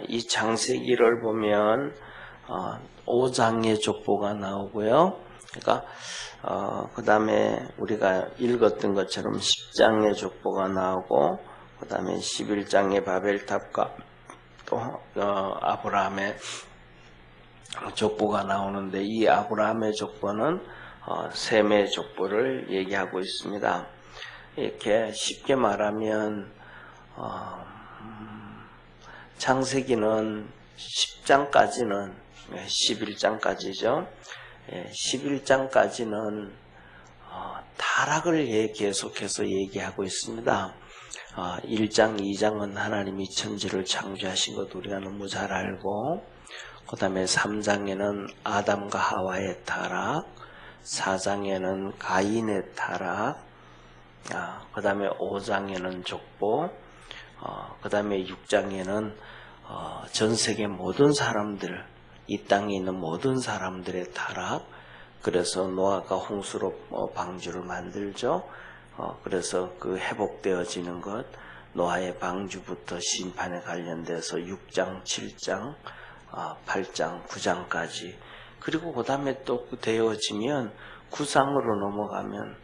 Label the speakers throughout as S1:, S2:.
S1: 이 창세기를 보면 5장의 족보가 나오고요. 그러니까 그 다음에 우리가 읽었던 것처럼 10장의 족보가 나오고, 그 다음에 11장의 바벨탑과 또 아브라함의 족보가 나오는데, 이 아브라함의 족보는 셈의 족보를 얘기하고 있습니다. 이렇게 쉽게 말하면 창세기는 10장까지는 11장까지죠. 11장까지는 타락을 계속해서 얘기하고 있습니다. 1장, 2장은 하나님이 천지를 창조하신 것 우리가 너무 잘 알고, 그 다음에 3장에는 아담과 하와의 타락, 4장에는 가인의 타락, 그 다음에 5장에는 족보, 그 다음에 6장에는 전 세계 모든 사람들, 이 땅에 있는 모든 사람들의 타락. 그래서 노아가 홍수로 방주를 만들죠. 그래서 그 회복되어지는 것, 노아의 방주부터 심판에 관련돼서 6장, 7장, 8장, 9장까지. 그리고 그 다음에 또 되어지면 9장으로 넘어가면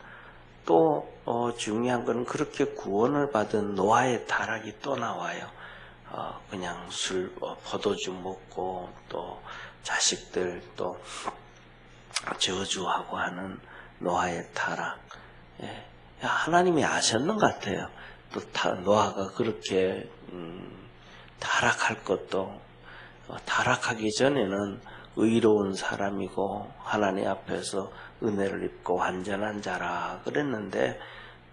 S1: 또 중요한 건 그렇게 구원을 받은 노아의 타락이 또 나와요. 그냥 포도주 먹고 또 자식들 또 저주하고 하는 노아의 타락. 하나님이 아셨는 것 같아요. 또 노아가 그렇게 타락할 것도, 타락하기 전에는 의로운 사람이고 하나님 앞에서 은혜를 입고 완전한 자라 그랬는데,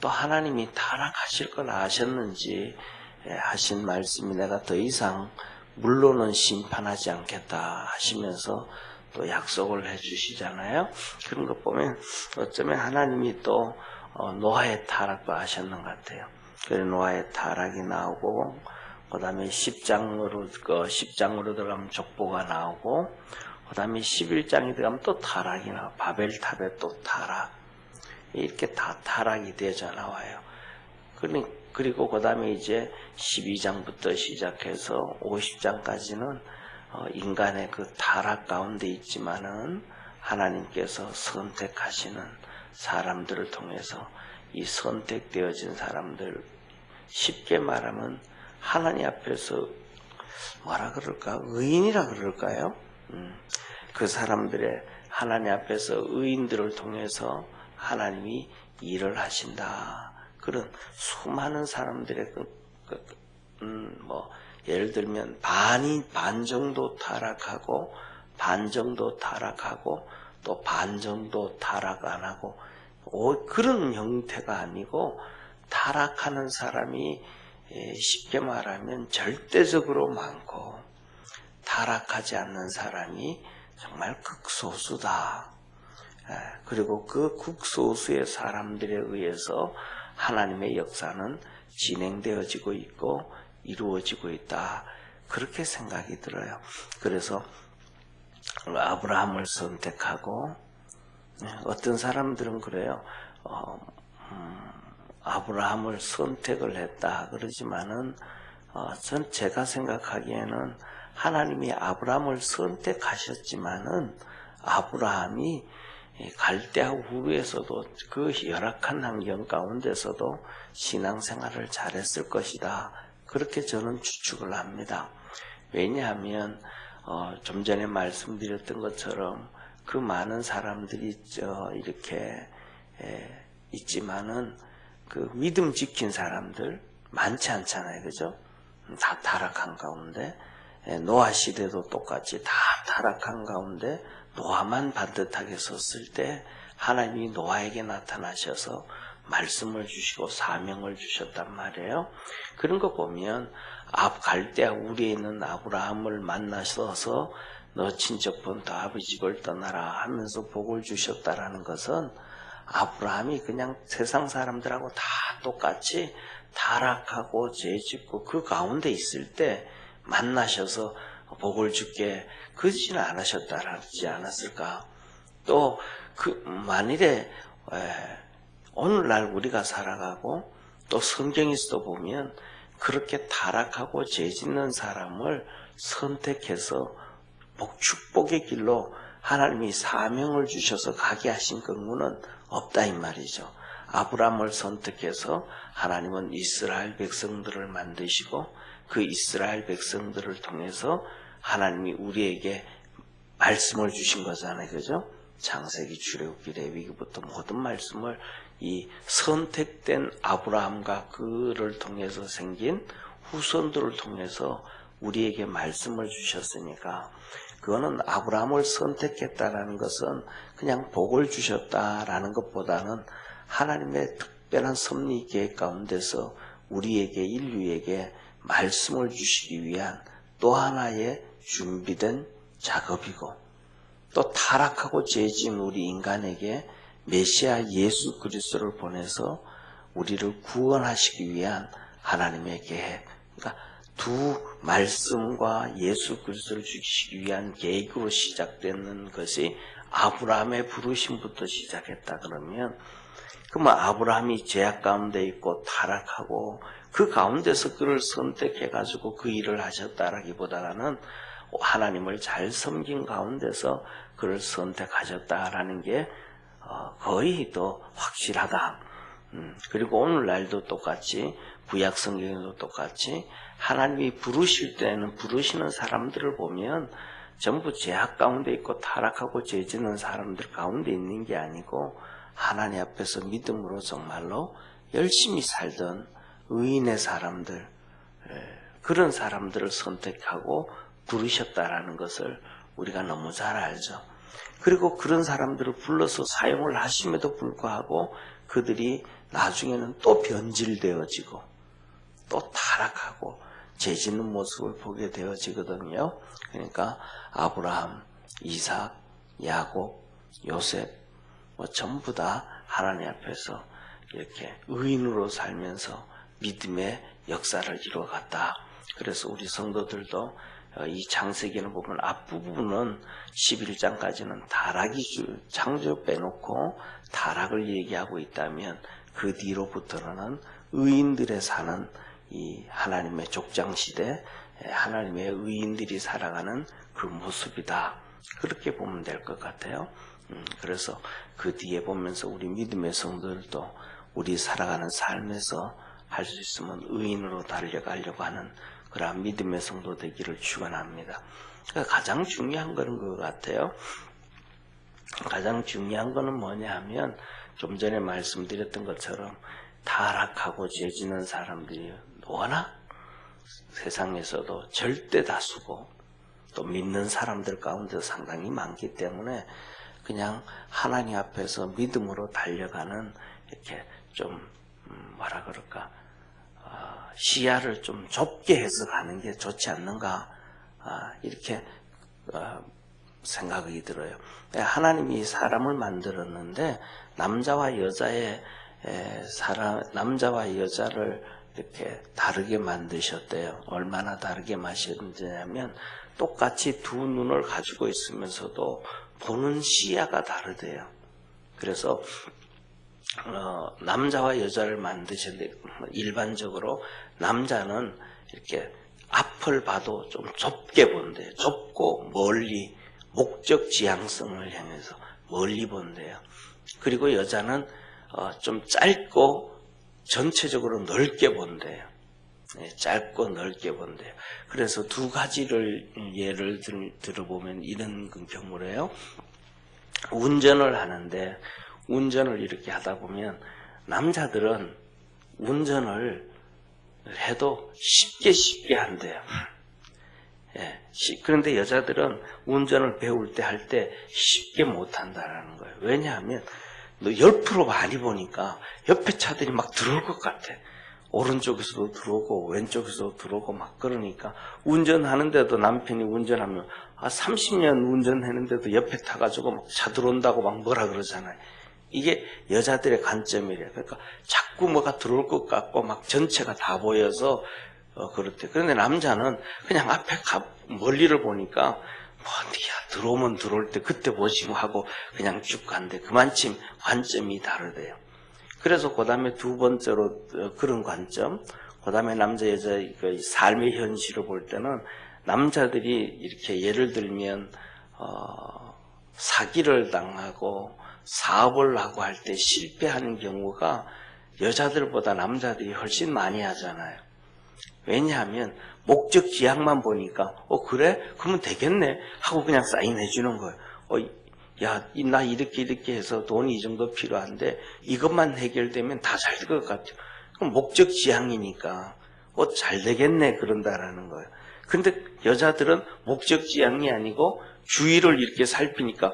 S1: 또 하나님이 타락하실 걸 아셨는지 하신 말씀이 내가 더 이상 물로는 심판하지 않겠다 하시면서 또 약속을 해주시잖아요. 그런 거 보면 어쩌면 하나님이 또 노아의 타락도 아셨는 것 같아요. 그래서 노아의 타락이 나오고, 그 다음에 10장으로 들어가면 족보가 나오고, 그 다음에 11장이 들어가면 또 타락이 나와. 바벨탑에 또 타락. 이렇게 다 타락이 되어져 나와요. 그리고 그 다음에 이제 12장부터 시작해서 50장까지는 인간의 그 타락 가운데 있지만은 하나님께서 선택하시는 사람들을 통해서 이 선택되어진 사람들, 쉽게 말하면 하나님 앞에서 뭐라 그럴까? 의인이라 그럴까요? 그 사람들의 하나님 앞에서 의인들을 통해서 하나님이 일을 하신다. 그런 수많은 사람들의 예를 들면 반 정도 타락하고, 반 정도 타락하고, 또 반 정도 타락 안 하고, 그런 형태가 아니고, 타락하는 사람이 쉽게 말하면 절대적으로 많고, 타락하지 않는 사람이 정말 극소수다. 그리고 그 극소수의 사람들에 의해서 하나님의 역사는 진행되어지고 있고 이루어지고 있다. 그렇게 생각이 들어요. 그래서 아브라함을 선택하고, 어떤 사람들은 그래요. 아브라함을 선택을 했다 그러지만은 제가 생각하기에는 하나님이 아브라함을 선택하셨지만은 아브라함이 갈대아 후에서도 그 열악한 환경 가운데서도 신앙생활을 잘했을 것이다. 그렇게 저는 추측을 합니다. 왜냐하면 좀 전에 말씀드렸던 것처럼 그 많은 사람들이 이렇게 있지만은 그 믿음 지킨 사람들 많지 않잖아요. 그죠? 다 타락한 가운데, 노아 시대도 똑같이 다 타락한 가운데 노아만 반듯하게 섰을 때 하나님이 노아에게 나타나셔서 말씀을 주시고 사명을 주셨단 말이에요. 그런 거 보면 갈대아 우리에 있는 아브라함을 만나셔서 너 친척 본토 아버지 집을 떠나라 하면서 복을 주셨다라는 것은 아브라함이 그냥 세상 사람들하고 다 똑같이 타락하고 죄짓고 그 가운데 있을 때 만나셔서 복을 주게 그러지는 않으셨다라지 않았을까. 또 만일에 오늘날 우리가 살아가고 또 성경에서도 보면 그렇게 타락하고 죄짓는 사람을 선택해서 축복의 길로 하나님이 사명을 주셔서 가게 하신 경우는 없다 이 말이죠. 아브라함을 선택해서 하나님은 이스라엘 백성들을 만드시고 그 이스라엘 백성들을 통해서 하나님이 우리에게 말씀을 주신 거잖아요. 그죠? 창세기, 출애굽기, 레위기부터 모든 말씀을 이 선택된 아브라함과 그를 통해서 생긴 후손들을 통해서 우리에게 말씀을 주셨으니까 그거는 아브라함을 선택했다라는 것은 그냥 복을 주셨다라는 것보다는 하나님의 특별한 섭리 계획 가운데서 우리에게 인류에게 말씀을 주시기 위한 또 하나의 준비된 작업이고 또 타락하고 죄진 우리 인간에게 메시아 예수 그리스도를 보내서 우리를 구원하시기 위한 하나님의 계획, 그러니까 두 말씀과 예수 그리스도를 주시기 위한 계획으로 시작되는 것이 아브라함의 부르심부터 시작했다 그러면 아브라함이 죄악 가운데 있고 타락하고 그 가운데서 그를 선택해가지고 그 일을 하셨다라기보다는 하나님을 잘 섬긴 가운데서 그를 선택하셨다라는 게 거의 더 확실하다. 그리고 오늘날도 똑같이 구약 성경에도 똑같이 하나님이 부르실 때는 부르시는 사람들을 보면 전부 죄악 가운데 있고 타락하고 죄 짓는 사람들 가운데 있는 게 아니고 하나님 앞에서 믿음으로 정말로 열심히 살던 의인의 사람들, 그런 사람들을 선택하고 부르셨다라는 것을 우리가 너무 잘 알죠. 그리고 그런 사람들을 불러서 사용을 하심에도 불구하고 그들이 나중에는 또 변질되어지고 또 타락하고 죄 짓는 모습을 보게 되어지거든요. 그러니까 아브라함, 이삭, 야곱, 요셉 전부 다 하나님 앞에서 이렇게 의인으로 살면서 믿음의 역사를 이루어갔다. 그래서 우리 성도들도 이 창세기를 보면 앞부분은 11장까지는 창조 빼놓고 타락을 얘기하고 있다면 그 뒤로부터는 의인들의 사는 이 하나님의 족장시대 하나님의 의인들이 살아가는 그 모습이다. 그렇게 보면 될 것 같아요. 그래서 그 뒤에 보면서 우리 믿음의 성도들도 우리 살아가는 삶에서 할 수 있으면 의인으로 달려가려고 하는 그러한 믿음의 성도 되기를 축원합니다. 그러니까 가장 중요한 거는 그거 같아요. 가장 중요한 거는 뭐냐 하면 좀 전에 말씀드렸던 것처럼 타락하고 죄 짓는 사람들이 워낙 세상에서도 절대 다수고 또 믿는 사람들 가운데 상당히 많기 때문에 그냥 하나님 앞에서 믿음으로 달려가는 이렇게 좀 뭐라 그럴까 시야를 좀 좁게 해서 가는 게 좋지 않는가 이렇게 생각이 들어요. 하나님이 사람을 만들었는데 남자와 여자를 이렇게 다르게 만드셨대요. 얼마나 다르게 만드셨냐면 똑같이 두 눈을 가지고 있으면서도 보는 시야가 다르대요. 그래서 남자와 여자를 만드셨는데 일반적으로 남자는 이렇게 앞을 봐도 좀 좁게 본대요. 좁고 멀리 목적 지향성을 향해서 멀리 본대요. 그리고 여자는 좀 짧고 전체적으로 넓게 본대요. 짧고 넓게 본대요. 그래서 두 가지를 예를 들어보면 이런 경우래요. 운전을 하는데 운전을 이렇게 하다 보면 남자들은 운전을 해도 쉽게 한대요. 그런데 여자들은 운전을 배울 때 할 때 쉽게 못한다라는 거예요. 왜냐하면 너 10% 많이 보니까 옆에 차들이 막 들어올 것 같아. 오른쪽에서도 들어오고 왼쪽에서도 들어오고 막 그러니까 운전하는데도 남편이 운전하면 30년 운전했는데도 옆에 타가지고 막 차 들어온다고 막 뭐라 그러잖아요. 이게 여자들의 관점이래요. 그러니까 자꾸 뭐가 들어올 것 같고 막 전체가 다 보여서 그렇대. 그런데 남자는 그냥 앞에 멀리를 보니까 어디야 들어오면 들어올 때 그때 보지 뭐 하고 그냥 쭉 간대. 그만큼 관점이 다르대요. 그래서 그 다음에 두 번째로 그런 관점, 그 다음에 남자 여자 삶의 현실을 볼 때는 남자들이 이렇게 예를 들면 사기를 당하고 사업을 하고 할 때 실패하는 경우가 여자들보다 남자들이 훨씬 많이 하잖아요. 왜냐하면 목적 지향만 보니까 그래? 그러면 되겠네 하고 그냥 사인해 주는 거예요. 야, 나 이렇게 해서 돈이 이 정도 필요한데 이것만 해결되면 다 잘 될 것 같아요. 그럼 목적 지향이니까 잘 되겠네 그런다라는 거예요. 근데 여자들은 목적 지향이 아니고 주위를 이렇게 살피니까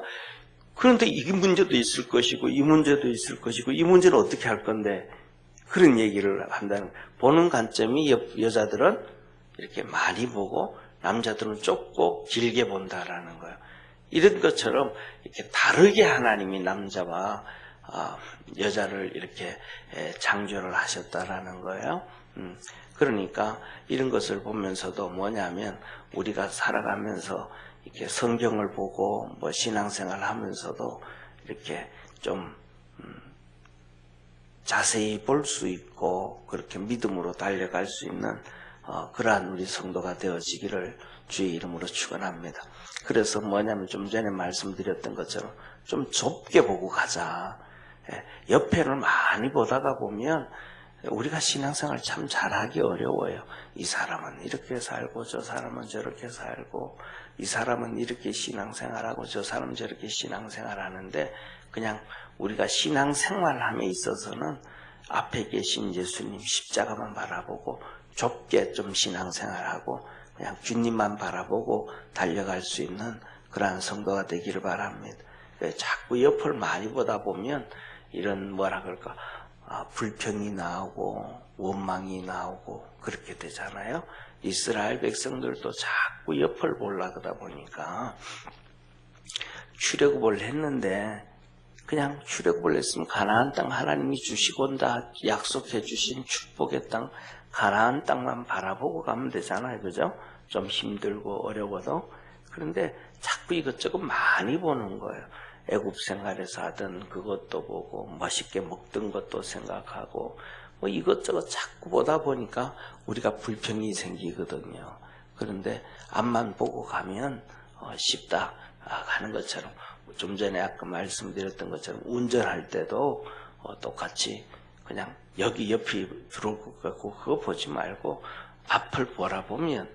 S1: 그런데 이 문제도 있을 것이고 이 문제도 있을 것이고 이 문제는 어떻게 할 건데 그런 얘기를 한다는 거예요. 보는 관점이 여자들은 이렇게 많이 보고 남자들은 좁고 길게 본다라는 거예요. 이런 것처럼 이렇게 다르게 하나님이 남자와 여자를 이렇게 창조를 하셨다라는 거예요. 그러니까 이런 것을 보면서도 뭐냐면 우리가 살아가면서 이렇게 성경을 보고 뭐 신앙생활 하면서도 이렇게 좀 자세히 볼 수 있고 그렇게 믿음으로 달려갈 수 있는 그러한 우리 성도가 되어지기를 주의 이름으로 축원합니다. 그래서 뭐냐면 좀 전에 말씀드렸던 것처럼 좀 좁게 보고 가자. 옆에를 많이 보다가 보면 우리가 신앙생활 참 잘하기 어려워요. 이 사람은 이렇게 살고 저 사람은 저렇게 살고 이 사람은 이렇게 신앙생활하고 저 사람은 저렇게 신앙생활하는데 그냥 우리가 신앙생활함에 있어서는 앞에 계신 예수님 십자가만 바라보고 좁게 좀 신앙생활하고 그냥 주님만 바라보고 달려갈 수 있는 그러한 성도가 되기를 바랍니다. 자꾸 옆을 많이 보다 보면 이런 뭐라 그럴까 불평이 나오고 원망이 나오고 그렇게 되잖아요. 이스라엘 백성들도 자꾸 옆을 보려고 하다 보니까 출애굽을 했는데 그냥 출애굽을 했으면 가나안 땅 하나님이 주시고 온다 약속해 주신 축복의 땅 가나안 땅만 바라보고 가면 되잖아요. 그죠? 좀 힘들고 어려워도. 그런데 자꾸 이것저것 많이 보는 거예요. 애굽 생활에서 하던 그것도 보고 맛있게 먹던 것도 생각하고 뭐 이것저것 자꾸 보다 보니까 우리가 불평이 생기거든요. 그런데 앞만 보고 가면 쉽다 하는 것처럼 좀 전에 아까 말씀드렸던 것처럼 운전할 때도 똑같이 그냥 여기 옆이 들어올 것 같고 그거 보지 말고 앞을 보라보면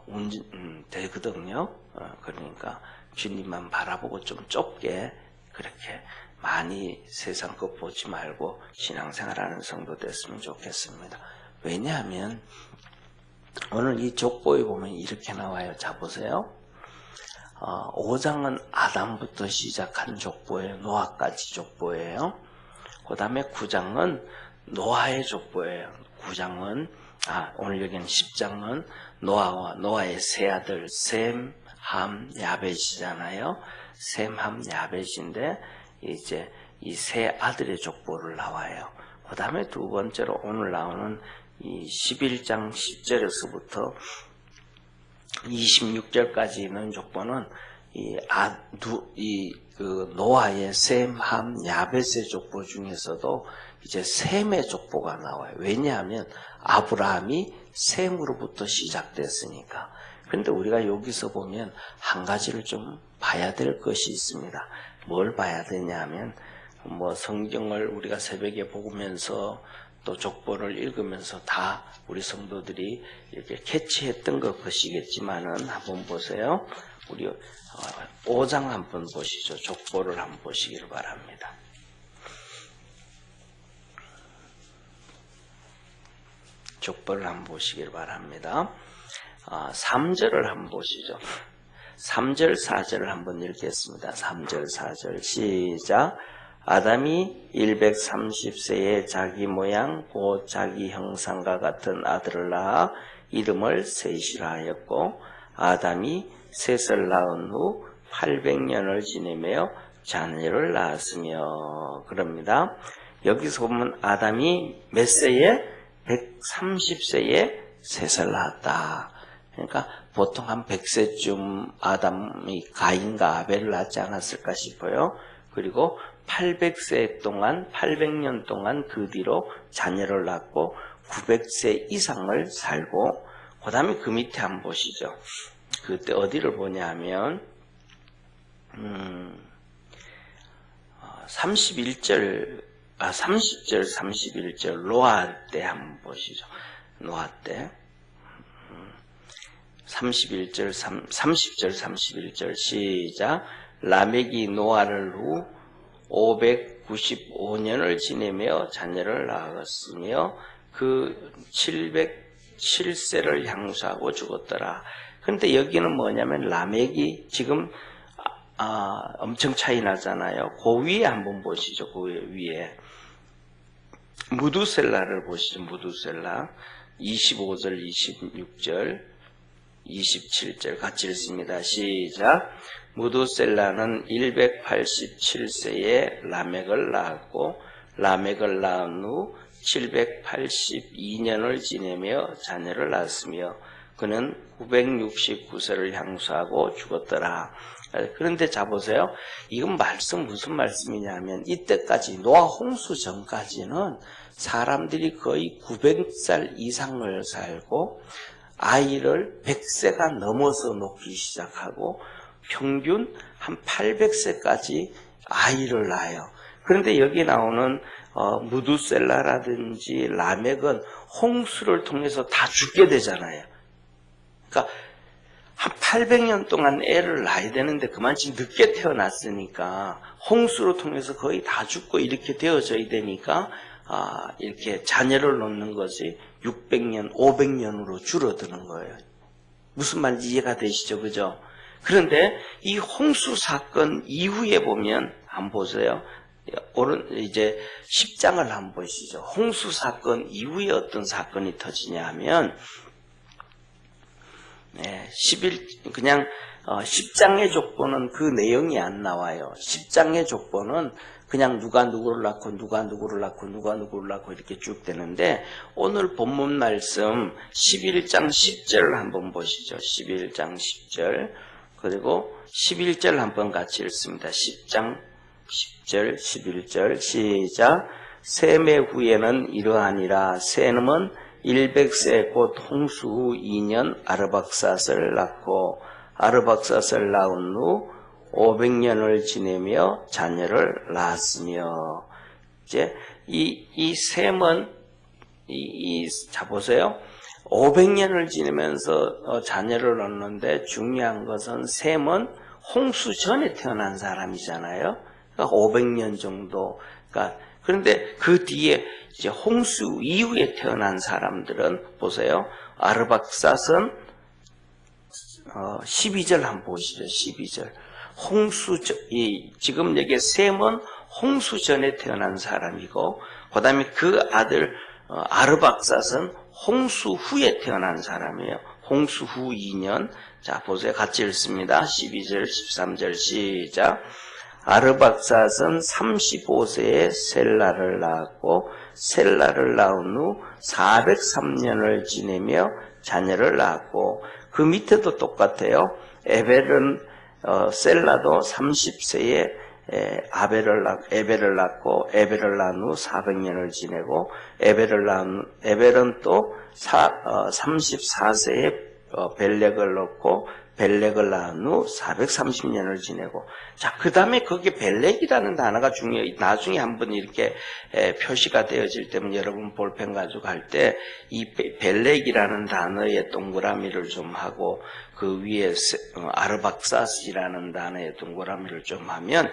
S1: 운전 되거든요. 그러니까 주님만 바라보고 좀 좁게 그렇게 많이 세상 것 보지 말고 신앙생활하는 성도 됐으면 좋겠습니다. 왜냐하면 오늘 이 족보에 보면 이렇게 나와요. 자 보세요. 5장은 아담부터 시작한 족보예요. 노아까지 족보예요. 그 다음에 9장은 노아의 족보예요. 9장은 오늘 여기는 10장은 노아와 노아의 세 아들 셈, 함, 야벳이잖아요. 셈, 함, 야벳인데 이제 이 세 아들의 족보를 나와요. 그 다음에 두 번째로 오늘 나오는 이 11장 10절에서부터 26절까지 있는 족보는 그 노아의 셈, 함, 야벳의 족보 중에서도 이제 셈의 족보가 나와요. 왜냐하면 아브라함이 셈으로부터 시작됐으니까. 그런데 우리가 여기서 보면 한 가지를 좀 봐야 될 것이 있습니다. 뭘 봐야 되냐면 뭐 성경을 우리가 새벽에 보면서 또 족보를 읽으면서 다 우리 성도들이 이렇게 캐치했던 것이겠지만은 한번 보세요. 우리 5장 한번 보시죠. 족보를 한번 보시기를 바랍니다. 족보를 한번 보시기를 바랍니다. 3절을 한번 보시죠. 3절, 4절을 한번 읽겠습니다. 3절, 4절 시작. 아담이 130세에 자기 모양 곧 자기 형상과 같은 아들을 낳아 이름을 셋이라 하였고 아담이 셋을 낳은 후 800년을 지내며 자녀를 낳았으며 그럽니다. 여기서 보면 아담이 몇 세에? 130세에 셋을 낳았다. 그러니까 보통 한 100세쯤 아담이 가인과 아벨을 낳지 않았을까 싶어요. 그리고 800세 동안 800년 동안 그 뒤로 자녀를 낳고 900세 이상을 살고 그 다음에 그 밑에 한번 보시죠. 그때 어디를 보냐 하면 30절, 31절 노아 때 한번 보시죠. 노아 때 30절, 31절 시작. 라멕이 노아를 후 595년을 지내며 자녀를 낳았으며 그 707세를 향수하고 죽었더라. 그런데 여기는 뭐냐면 라멕이 지금 엄청 차이 나잖아요. 그 위에 한번 보시죠. 그 위에 무두셀라를 보시죠. 무두셀라 25절, 26절, 27절 같이 읽습니다. 시작. 무두셀라는 187세에 라멕을 낳았고 라멕을 낳은 후 782년을 지내며 자녀를 낳았으며 그는 969세를 향수하고 죽었더라. 그런데 자 보세요. 이건 무슨 말씀이냐면 이때까지 노아 홍수 전까지는 사람들이 거의 900살 이상을 살고 아이를 100세가 넘어서 놓기 시작하고 평균 한 800세까지 아이를 낳아요. 그런데 여기 나오는 무두셀라라든지 라멕은 홍수를 통해서 다 죽게 되잖아요. 그러니까 한 800년 동안 애를 낳아야 되는데 그만큼 늦게 태어났으니까 홍수로 통해서 거의 다 죽고 이렇게 되어져야 되니까 이렇게 자녀를 놓는 것이 600년, 500년으로 줄어드는 거예요. 무슨 말인지 이해가 되시죠? 그죠? 그런데 이 홍수 사건 이후에 보면 한번 보세요. 이제 10장을 한번 보시죠. 홍수 사건 이후에 어떤 사건이 터지냐 하면 10장의 족보는 그 내용이 안 나와요. 10장의 족보는 그냥 누가 누구를 낳고 누가 누구를 낳고 누가 누구를 낳고 이렇게 쭉 되는데 오늘 본문 말씀 11장 10절을 한번 보시죠. 11장 10절 그리고 11절 한번 같이 읽습니다. 10장 10절 11절 시작. 셈의 후에는 이러하니라. 셈은 100세 곧 홍수 후 2년 아르박삿을 낳고 아르박삿을 낳은 후 500년을 지내며 자녀를 낳았으며 이제 이 셈은 자 보세요. 500년을 지내면서 자녀를 낳는데 중요한 것은 셈은 홍수 전에 태어난 사람이잖아요. 그러니까 500년 정도. 그런데 그 뒤에 이제 홍수 이후에 태어난 사람들은 보세요. 아르박삿은 12절 한번 보시죠. 12절. 지금 여기 셈은 홍수 전에 태어난 사람이고, 그 다음에 그 아들 아르박삿은 홍수 후에 태어난 사람이에요. 홍수 후 2년. 자, 보세요. 같이 읽습니다. 12절, 13절 시작. 아르박삿은 35세에 셀라를 낳았고, 셀라를 낳은 후 403년을 지내며 자녀를 낳았고, 그 밑에도 똑같아요. 셀라도 30세에 에벨을 낳고 에벨을 낳은 후 400년을 지내고 에벨은 또 34세에 벨렉을 낳고 벨렉을 낳은 후 430년을 지내고 자, 그 다음에 거기에 벨렉이라는 단어가 중요해요. 나중에 한번 이렇게 표시가 되어질 때면 여러분 볼펜 가지고 할 때 이 벨렉이라는 단어의 동그라미를 좀 하고 그 위에 아르박삿이라는 단어의 동그라미를 좀 하면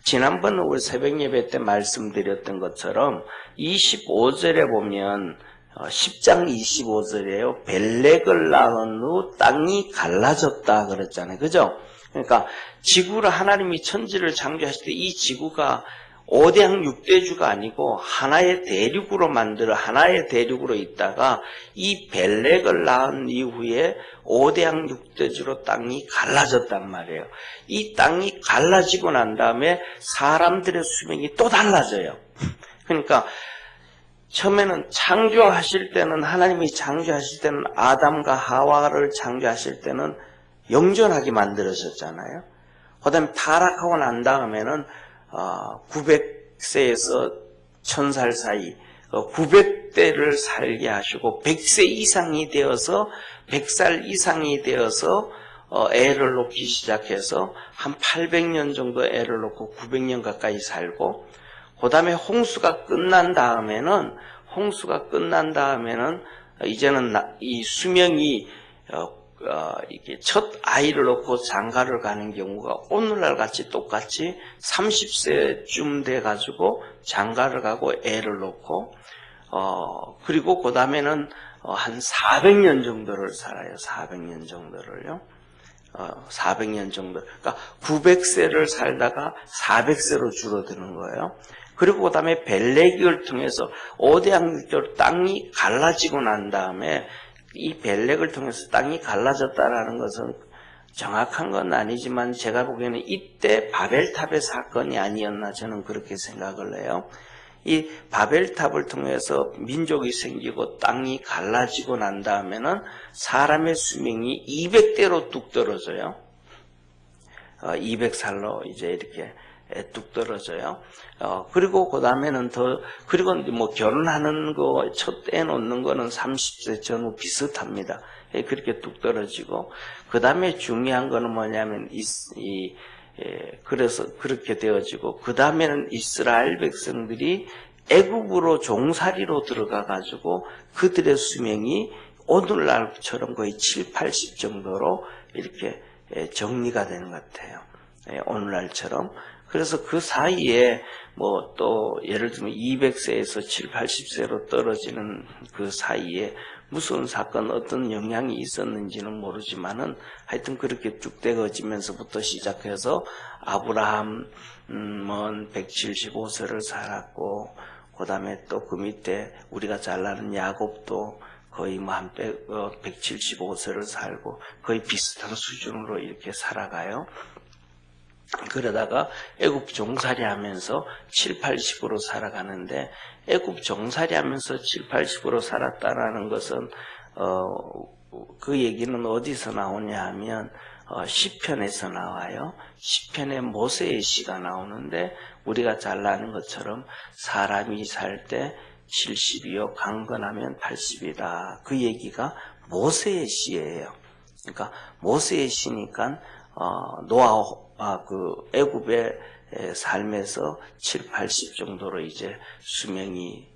S1: 지난번 우리 새벽 예배 때 말씀드렸던 것처럼 25절에 보면 10장 25절에요. 벨렉을 낳은 후 땅이 갈라졌다 그랬잖아요. 그죠? 그러니까 지구를 하나님이 천지를 창조하실 때 이 지구가 5대양 6대주가 아니고 하나의 대륙으로 만들어 하나의 대륙으로 있다가 이 벨렉을 낳은 이후에 5대양 6대주로 땅이 갈라졌단 말이에요. 이 땅이 갈라지고 난 다음에 사람들의 수명이 또 달라져요. 그러니까 처음에는 창조하실 때는 하나님이 창조하실 때는 아담과 하와를 창조하실 때는 영존하게 만들어졌잖아요. 그 다음에 타락하고 난 다음에는 900세에서 1000살 사이 900대를 살게 하시고 100세 이상이 되어서 100살 이상이 되어서 애를 놓기 시작해서 한 800년 정도 애를 놓고 900년 가까이 살고, 그 다음에 홍수가 끝난 다음에는 이제는 이 수명이 이게 첫 아이를 놓고 장가를 가는 경우가 오늘날 같이 똑같이 30세쯤 돼 가지고 장가를 가고 애를 놓고, 그리고 그 다음에는 한 400년 정도를 살아요. 400년 정도를요. 400년 정도. 그러니까 900세를 살다가 400세로 줄어드는 거예요. 그리고 그 다음에 벨레기를 통해서 오대양극적으로 땅이 갈라지고 난 다음에, 이 벨렉을 통해서 땅이 갈라졌다라는 것은 정확한 건 아니지만 제가 보기에는 이때 바벨탑의 사건이 아니었나, 저는 그렇게 생각을 해요. 이 바벨탑을 통해서 민족이 생기고 땅이 갈라지고 난 다음에는 사람의 수명이 200대로 뚝 떨어져요. 200살로 이제 이렇게 뚝 떨어져요. 그리고 그 다음에는 그리고 뭐 결혼하는 거, 첫 애 놓는 거는 30세 전후 비슷합니다. 그렇게 뚝 떨어지고, 그 다음에 중요한 거는 뭐냐면, 그래서 그렇게 되어지고, 그 다음에는 이스라엘 백성들이 애굽으로 종살이로 들어가 가지고 그들의 수명이 오늘날처럼 거의 7, 80 정도로 이렇게 정리가 되는 것 같아요. 오늘날처럼. 그래서 그 사이에 뭐 또 예를 들면 200세에서 7, 80세로 떨어지는 그 사이에 무슨 사건, 어떤 영향이 있었는지는 모르지만은 하여튼 그렇게 쭉 되어지면서부터 시작해서 아브라함은 175세를 살았고, 그 다음에 또 그 밑에 우리가 잘 아는 야곱도 거의 뭐 한 175세를 살고 거의 비슷한 수준으로 이렇게 살아가요. 그러다가 애굽 종살이 하면서 7, 80으로 살아가는데, 애굽 종살이 하면서 7, 80으로 살았다라는 것은 그 얘기는 어디서 나오냐 하면 시편에서 나와요. 시편에 모세의 시가 나오는데, 우리가 잘 아는 것처럼 사람이 살 때 70이요 강건하면 80이다. 그 얘기가 모세의 시예요. 그러니까 모세의 시니까 그 애굽의 삶에서 7, 80 정도로 이제 수명이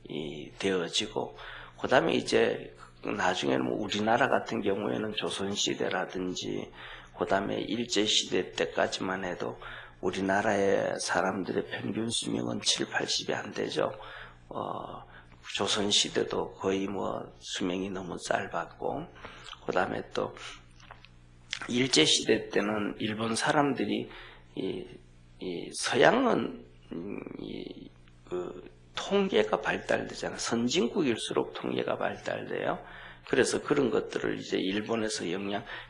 S1: 되어지고, 그 다음에 이제 나중에는 우리나라 같은 경우에는 조선시대라든지 그 다음에 일제시대 때까지만 해도 우리나라의 사람들의 평균 수명은 7, 80이 안 되죠. 조선시대도 거의 뭐 수명이 너무 짧았고, 그 다음에 또 일제시대 때는 일본 사람들이 서양은 통계가 발달되잖아요. 선진국일수록 통계가 발달돼요. 그래서 그런 것들을 이제 일본에서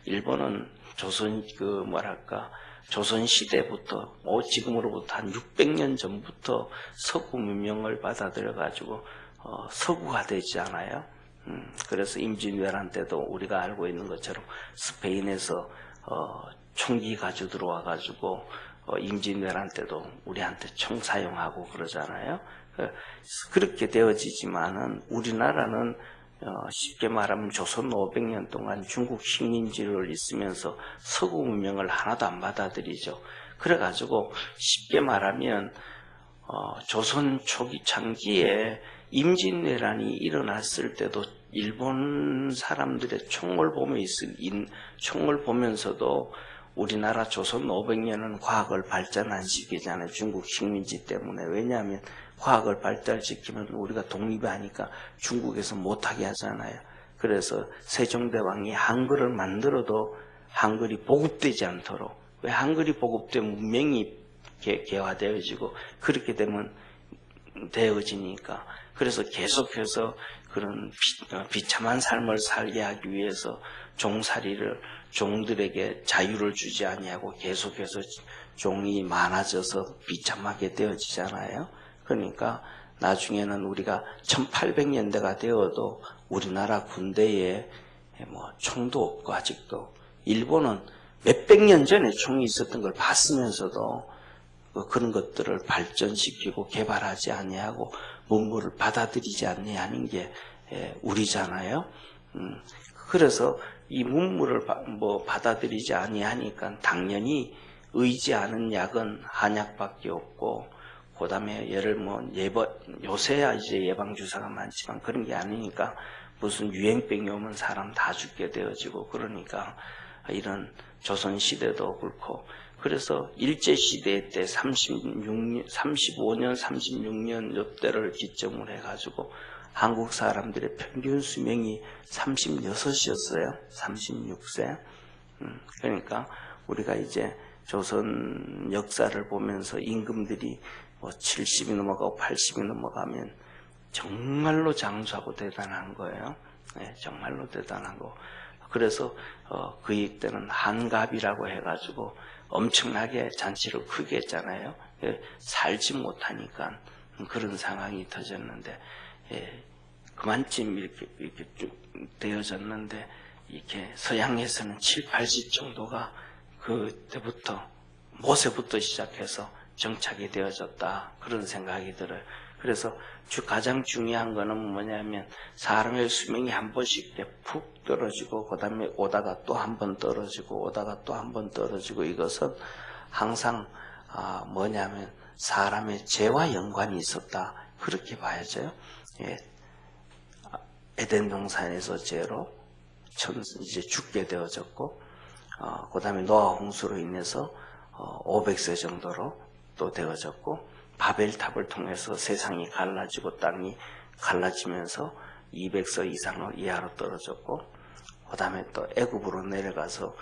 S1: 일본은 조선 시대부터 지금으로부터 한 600년 전부터 서구 문명을 받아들여가지고 서구가 되지 않아요. 그래서 임진왜란 때도 우리가 알고 있는 것처럼 스페인에서 총기 가지고 들어와가지고 임진왜란 때도 우리한테 총 사용하고 그러잖아요. 그렇게 되어지지만은 우리나라는 쉽게 말하면 조선 500년 동안 중국 식민지를 있으면서 서구 문명을 하나도 안 받아들이죠. 그래가지고 쉽게 말하면 조선 초기 창기에 임진왜란이 일어났을 때도 일본 사람들의 총을 보면서도 우리나라 조선 500년은 과학을 발전 안 시키잖아요. 중국 식민지 때문에. 왜냐하면 과학을 발달시키면 우리가 독립하니까 중국에서 못하게 하잖아요. 그래서 세종대왕이 한글을 만들어도 한글이 보급되지 않도록, 왜 한글이 보급되면 문명이 개화되어지고 그렇게 되면 되어지니까, 그래서 계속해서 그런 비참한 삶을 살게 하기 위해서 종들에게 자유를 주지 아니하고 계속해서 종이 많아져서 비참하게 되어지잖아요. 그러니까 나중에는 우리가 1800년대가 되어도 우리나라 군대에 뭐 총도 없고, 아직도 일본은 몇백 년 전에 총이 있었던 걸 봤으면서도 그런 것들을 발전시키고 개발하지 아니하고 문물을 받아들이지 아니하는 게 우리잖아요. 그래서 이 문물을 받아들이지 아니하니까 당연히 의지하는 약은 한약밖에 없고, 그 다음에 요새야 이제 예방주사가 많지만 그런 게 아니니까 무슨 유행병이 오면 사람 다 죽게 되어지고, 그러니까 이런 조선시대도 그렇고, 그래서 일제시대 때 35년, 36년 요때를 기점으로 해가지고 한국 사람들의 평균 수명이 36이었어요. 36세. 그러니까 우리가 이제 조선 역사를 보면서 임금들이 70이 넘어가고 80이 넘어가면 정말로 장수하고 대단한 거예요. 네, 정말로 대단한 거. 그래서 그 이때는 한갑이라고 해가지고 엄청나게 잔치를 크게 했잖아요. 살지 못하니까 그런 상황이 터졌는데, 그만쯤 이렇게 쭉 되어졌는데, 이렇게 서양에서는 7, 80 정도가 그때부터 모세부터 시작해서 정착이 되어졌다, 그런 생각이 들어요. 그래서 가장 중요한 거는 뭐냐면 사람의 수명이 한 번씩 푹 떨어지고, 그 다음에 오다가 또 한 번 떨어지고, 오다가 또 한 번 떨어지고, 이것은 항상 뭐냐면 사람의 죄와 연관이 있었다, 그렇게 봐야죠. 에덴 동산에서 죄로 이제 죽게 되어졌고, 그 다음에 노아 홍수로 인해서 500세 정도로 또 되어졌고, 바벨탑을 통해서 세상이 갈라지고 땅이 갈라지면서 200서 이하로 떨어졌고, 그 다음에 또 애굽으로 내려가서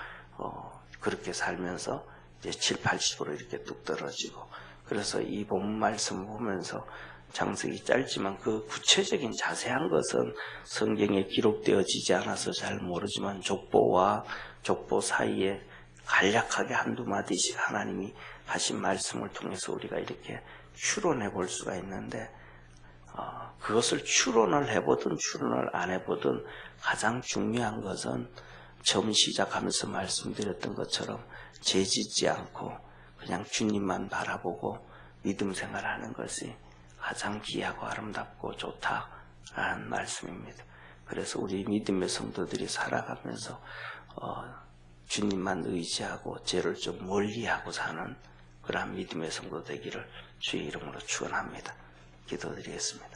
S1: 그렇게 살면서 이제 7, 80으로 이렇게 뚝 떨어지고. 그래서 이 본문 말씀 보면서 장석이 짧지만 그 구체적인 자세한 것은 성경에 기록되어지지 않아서 잘 모르지만 족보와 족보 사이에 간략하게 한두 마디씩 하나님이 하신 말씀을 통해서 우리가 이렇게 추론해 볼 수가 있는데, 그것을 추론을 해보든 추론을 안 해보든 가장 중요한 것은 처음 시작하면서 말씀드렸던 것처럼 죄짓지 않고 그냥 주님만 바라보고 믿음 생활하는 것이 가장 귀하고 아름답고 좋다라는 말씀입니다. 그래서 우리 믿음의 성도들이 살아가면서 주님만 의지하고 죄를 좀 멀리하고 사는 그러한 믿음의 성도 되기를 주의 이름으로 축원합니다. 기도드리겠습니다.